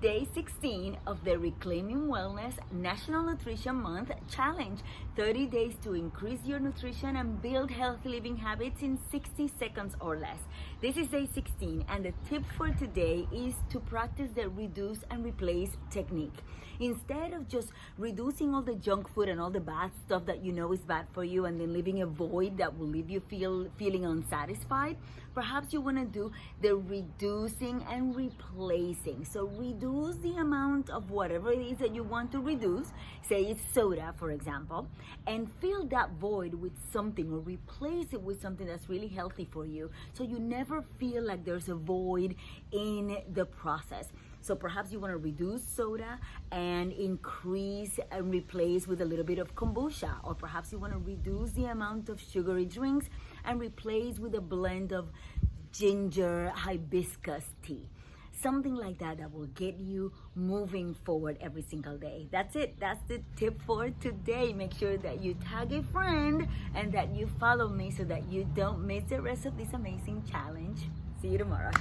day 16 of the Reclaiming Wellness National Nutrition Month Challenge. 30 days to increase your nutrition and build healthy living habits in 60 seconds or less. This is day 16, and the tip for today is to practice the reduce and replace technique. Instead of just reducing all the junk food and all the bad stuff that you know is bad for you and then leaving a void that will leave you feeling unsatisfied, perhaps you want to do the reducing and replacing. So reduce the amount of whatever it is that you want to reduce, say it's soda for example, and fill that void with something or replace it with something that's really healthy for you, so you never feel like there's a void in the process. So perhaps you want to reduce soda and increase and replace with a little bit of kombucha, or perhaps you want to reduce the amount of sugary drinks and replace with a blend of ginger hibiscus tea. Something like that will get you moving forward every single day. That's it. That's the tip for today. Make sure that you tag a friend and that you follow me so that you don't miss the rest of this amazing challenge. See you tomorrow.